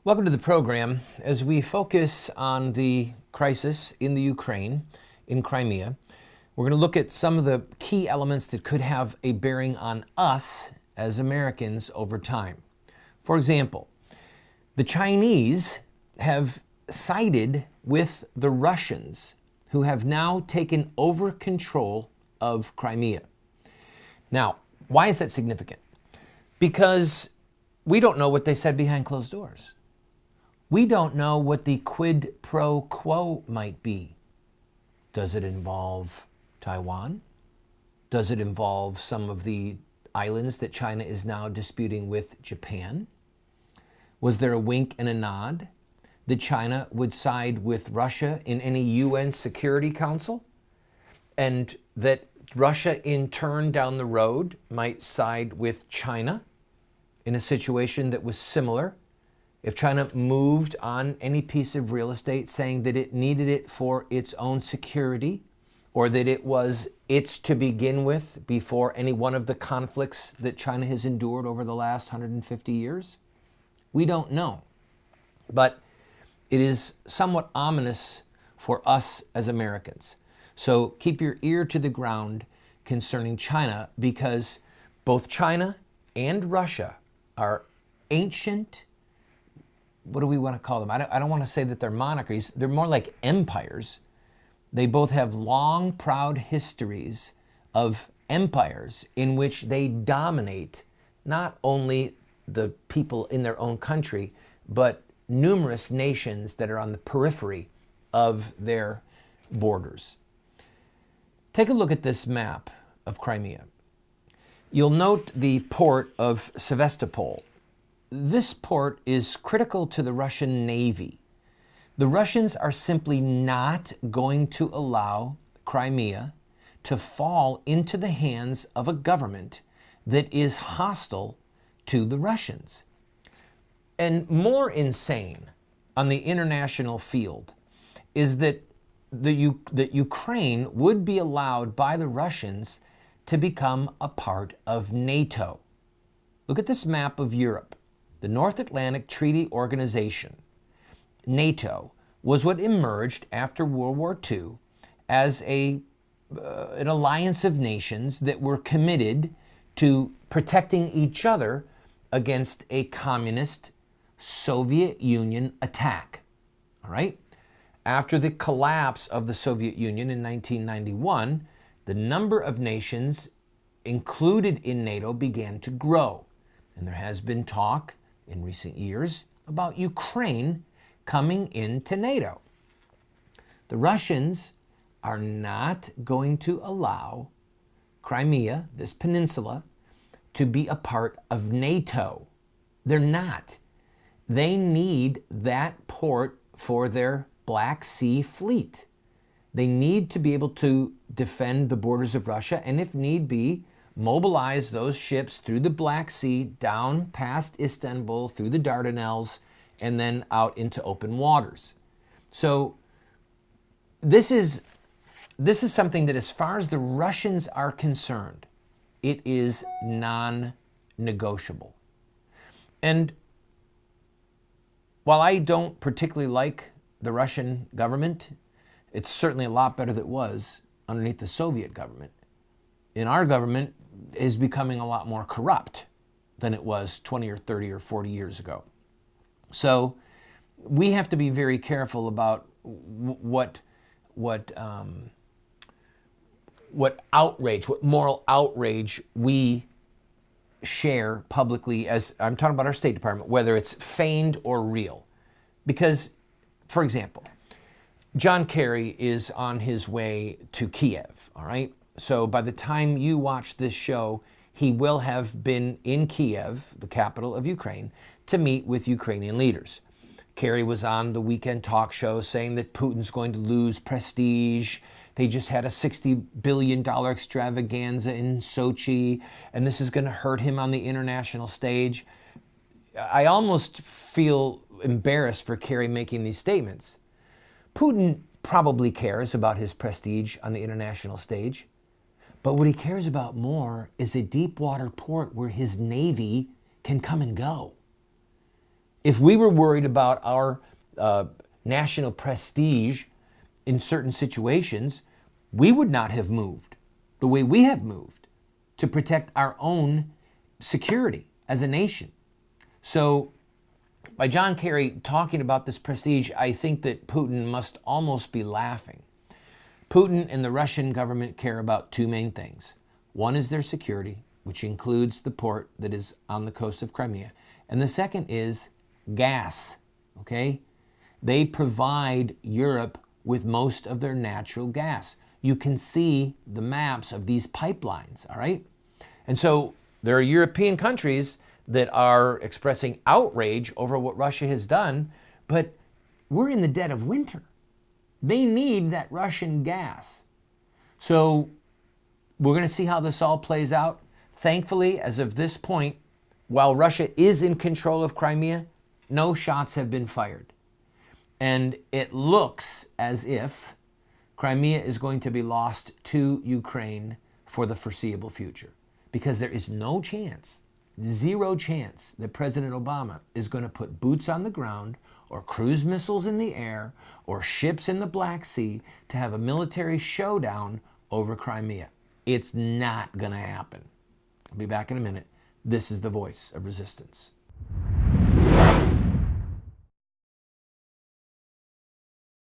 Welcome to the program. As we focus on the crisis in the Ukraine, in Crimea, we're going to look at some of the key elements that could have a bearing on us as Americans over time. For example, the Chinese have sided with the Russians, who have now taken over control of Crimea. Now, why is that significant? Because we don't know what they said behind closed doors. We don't know what the quid pro quo might be. Does it involve Taiwan? Does it involve some of the islands that China is now disputing with Japan? Was there a wink and a nod that China would side with Russia in any UN Security Council? And that Russia in turn down the road might side with China in a situation that was similar? If China moved on any piece of real estate saying that it needed it for its own security, or that it was its to begin with before any one of the conflicts that China has endured over the last 150 years? We don't know. But it is somewhat ominous for us as Americans. So keep your ear to the ground concerning China, because both China and Russia are ancient, what do we want to call them? I don't want to say that they're monarchies. They're more like empires. They both have long, proud histories of empires in which they dominate not only the people in their own country, but numerous nations that are on the periphery of their borders. Take a look at this map of Crimea. You'll note the port of Sevastopol. This port is critical to the Russian Navy. The Russians are simply not going to allow Crimea to fall into the hands of a government that is hostile to the Russians. And more insane on the international field is that that Ukraine would be allowed by the Russians to become a part of NATO. Look at this map of Europe. The North Atlantic Treaty Organization, NATO, was what emerged after World War II as an alliance of nations that were committed to protecting each other against a communist Soviet Union attack. All right? After the collapse of the Soviet Union in 1991, the number of nations included in NATO began to grow. And there has been talk in recent years about Ukraine coming into NATO. The Russians are not going to allow Crimea, this peninsula, to be a part of NATO. They're not. They need that port for their Black Sea fleet. They need to be able to defend the borders of Russia, and if need be, mobilize those ships through the Black Sea, down past Istanbul, through the Dardanelles, and then out into open waters. So this is something that, as far as the Russians are concerned, it is non-negotiable. And while I don't particularly like the Russian government, it's certainly a lot better than it was underneath the Soviet government. In our government is becoming a lot more corrupt than it was 20 or 30 or 40 years ago. So we have to be very careful about what outrage, what moral outrage we share publicly, as I'm talking about our State Department, whether it's feigned or real. Because, for example, John Kerry is on his way to Kiev, all right? So by the time you watch this show, he will have been in Kiev, the capital of Ukraine, to meet with Ukrainian leaders. Kerry was on the weekend talk show saying that Putin's going to lose prestige. They just had a $60 billion extravaganza in Sochi, and this is going to hurt him on the international stage. I almost feel embarrassed for Kerry making these statements. Putin probably cares about his prestige on the international stage. But what he cares about more is a deep water port where his Navy can come and go. If we were worried about our national prestige in certain situations, we would not have moved the way we have moved to protect our own security as a nation. So by John Kerry talking about this prestige, I think that Putin must almost be laughing. Putin and the Russian government care about two main things. One is their security, which includes the port that is on the coast of Crimea. And the second is gas, okay? They provide Europe with most of their natural gas. You can see the maps of these pipelines, all right? And so there are European countries that are expressing outrage over what Russia has done, but we're in the dead of winter. They need that Russian gas. So we're going to see how this all plays out. Thankfully, as of this point, while Russia is in control of Crimea, no shots have been fired. And it looks as if Crimea is going to be lost to Ukraine for the foreseeable future, because there is no chance, zero chance, that President Obama is going to put boots on the ground or cruise missiles in the air or ships in the Black Sea to have a military showdown over Crimea. It's not going to happen. I'll be back in a minute. This is the voice of resistance.